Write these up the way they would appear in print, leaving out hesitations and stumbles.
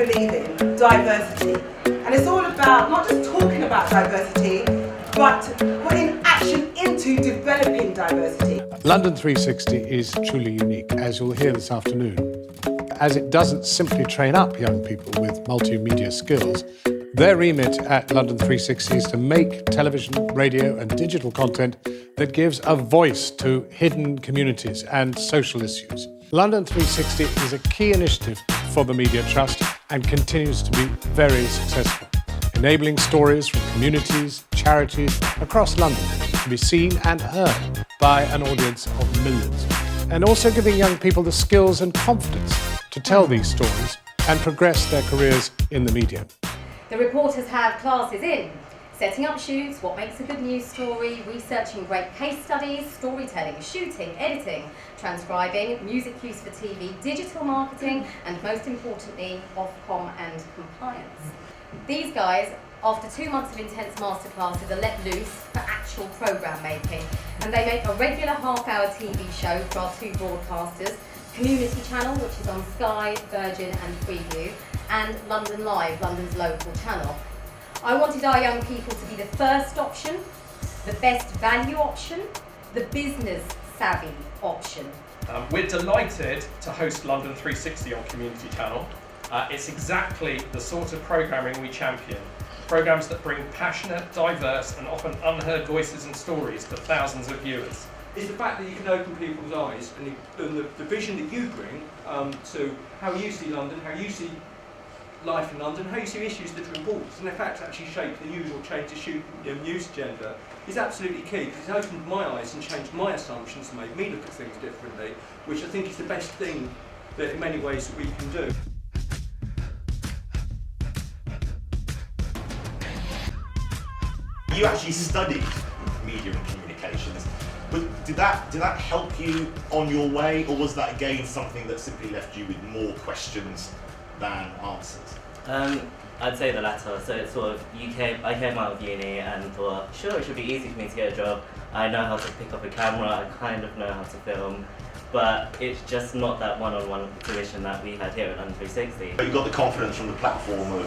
believe in diversity. And it's all about not just talking about diversity, but putting action into developing diversity. London 360 is truly unique, as you'll hear this afternoon, as it doesn't simply train up young people with multimedia skills. Their remit at London 360 is to make television, radio and digital content that gives a voice to hidden communities and social issues. London 360 is a key initiative for the Media Trust and continues to be very successful, enabling stories from communities, charities across London to be seen and heard by an audience of millions, and also giving young people the skills and confidence to tell these stories and progress their careers in the media. The reporters have classes in setting up shoots, what makes a good news story, researching great case studies, storytelling, shooting, editing, transcribing, music use for TV, digital marketing, and most importantly, Ofcom and compliance. These guys, after 2 months of intense masterclasses, are let loose for actual programme making, and they make a regular half-hour TV show for our 2 broadcasters, Community Channel, which is on Sky, Virgin and Freeview, and London Live, London's local channel. I wanted our young people to be the first option, the best value option, the business savvy option. We're delighted to host London 360 on Community Channel. It's exactly the sort of programming we champion. Programmes that bring passionate, diverse and often unheard voices and stories to thousands of viewers. Is the fact that you can open people's eyes and the vision that you bring to how you see London, how you see life in London, how you see issues that are important, and in fact actually shape the news or change the news agenda, is absolutely key, because it's opened my eyes and changed my assumptions and made me look at things differently, which I think is the best thing that in many ways that we can do. You actually studied media and communications. Did that help you on your way, or was that again something that simply left you with more questions than answers? I'd say the latter. So it's sort of I came out of uni and thought, sure, it should be easy for me to get a job. I know how to pick up a camera, I kind of know how to film, but it's just not that one-on-one tuition that we had here at London 360. But you got the confidence from the platform of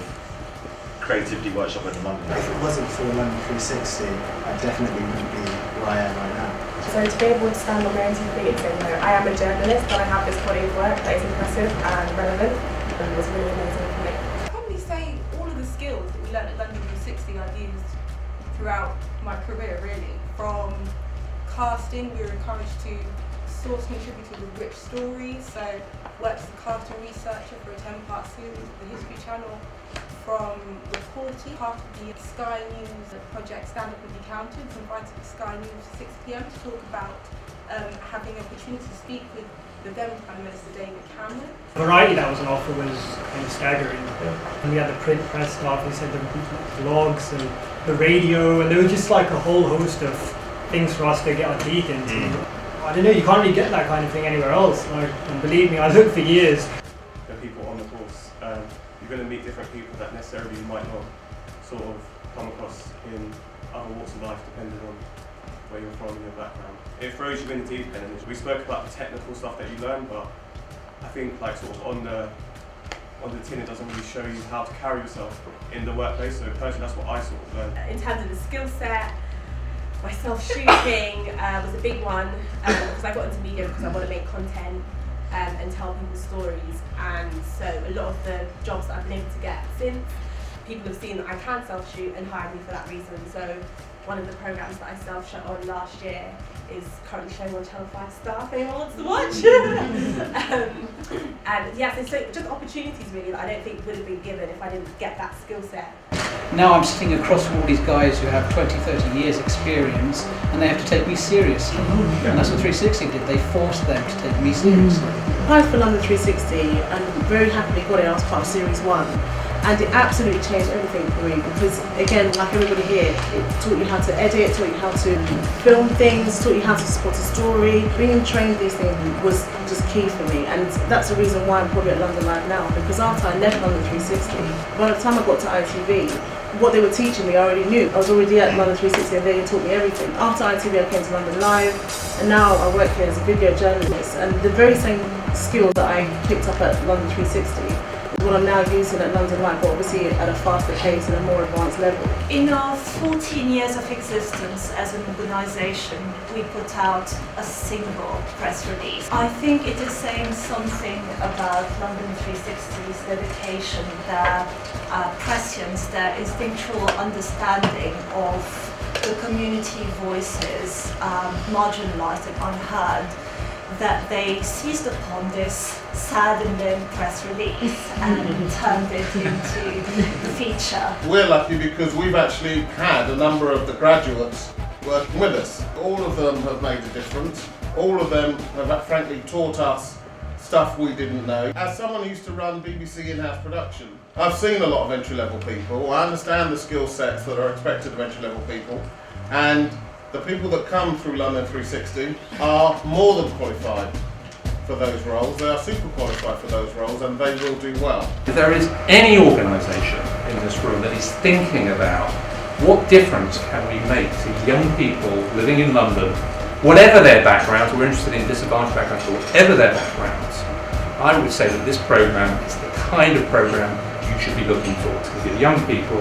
Creativity Workshop in London. If it wasn't for London 360, I definitely wouldn't be where I am right now. So to be able to stand on my own 2 feet and say, no, I am a journalist, but I have this body of work that is impressive and relevant, and it was really amazing for me. I'd probably say all of the skills that we learned at London 360 I've used throughout my career, really. From casting, we were encouraged to source contributors with rich stories, so worked as a cast and researcher for a 10-part series with the History Channel. From reporting, part of the Sky News project Stand Up and Be Counted, invited to Sky News at 6 PM to talk about having an opportunity to speak with the then Prime Minister David Cameron. The variety that was on offer was kind of staggering. And we had the print press stuff, we said the blogs and the radio, and there was just like a whole host of things for us to get our teeth into. I don't know, you can't really get that kind of thing anywhere else. And believe me, I looked for years. The people on the course, you're going to meet different people that necessarily you might not sort of come across in other walks of life, depending on where you're from and your background. It throws you in the deep end. We spoke about the technical stuff that you learn, but I think like sort of on the tin it doesn't really show you how to carry yourself in the workplace. So personally, that's what I sort of learned. In terms of the skill set, my self-shooting was a big one, because I got into media because I want to make content and tell people stories, and so a lot of the jobs that I've been able to get since, people have seen that I can self-shoot and hired me for that reason. So one of the programmes that I self-shot on last year is currently showing on Channel 5 Star if anyone wants to watch. And yeah, so just opportunities really that I don't think would have been given if I didn't get that skill set. Now I'm sitting across from all these guys who have 20, 30 years experience, and they have to take me seriously. And that's what 360 did, they forced them to take me seriously. I applied for London 360 and very happily got it. I was part of Series 1. And it absolutely changed everything for me because, again, like everybody here, it taught you how to edit, taught you how to film things, taught you how to spot a story. Being trained these things was just key for me, and that's the reason why I'm probably at London Live now, because after I left London 360, by the time I got to ITV, what they were teaching me I already knew. I was already at London 360 and they taught me everything. After ITV I came to London Live, and now I work here as a video journalist, and the very same skills that I picked up at London 360 what I'm now using at London Live, but obviously at a faster pace and a more advanced level. In our 14 years of existence as an organisation, we put out a single press release. I think it is saying something about London 360's dedication, their prescience, their instinctual understanding of the community voices, marginalised and unheard, that they seized upon this sad and then press release and turned it into the feature. We're lucky because we've actually had a number of the graduates working with us. All of them have made a difference. All of them have frankly taught us stuff we didn't know. As someone who used to run BBC in-house production, I've seen a lot of entry-level people. I understand the skill sets that are expected of entry-level people, and the people that come through London 360 are more than qualified for those roles. They are super qualified for those roles, and they will do well. If there is any organisation in this room that is thinking about what difference can we make to young people living in London, whatever their backgrounds, we're interested in disadvantaged backgrounds, or whatever their backgrounds, I would say that this programme is the kind of programme you should be looking for to give young people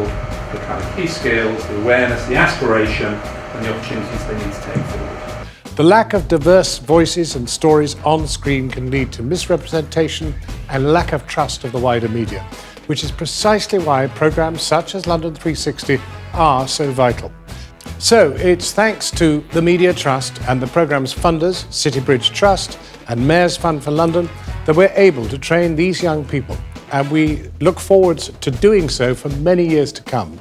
the kind of key skills, the awareness, the aspiration, and the opportunities they need to take forward. The lack of diverse voices and stories on screen can lead to misrepresentation and lack of trust of the wider media, which is precisely why programmes such as London 360 are so vital. So it's thanks to the Media Trust and the programme's funders, City Bridge Trust and Mayor's Fund for London, that we're able to train these young people, and we look forward to doing so for many years to come.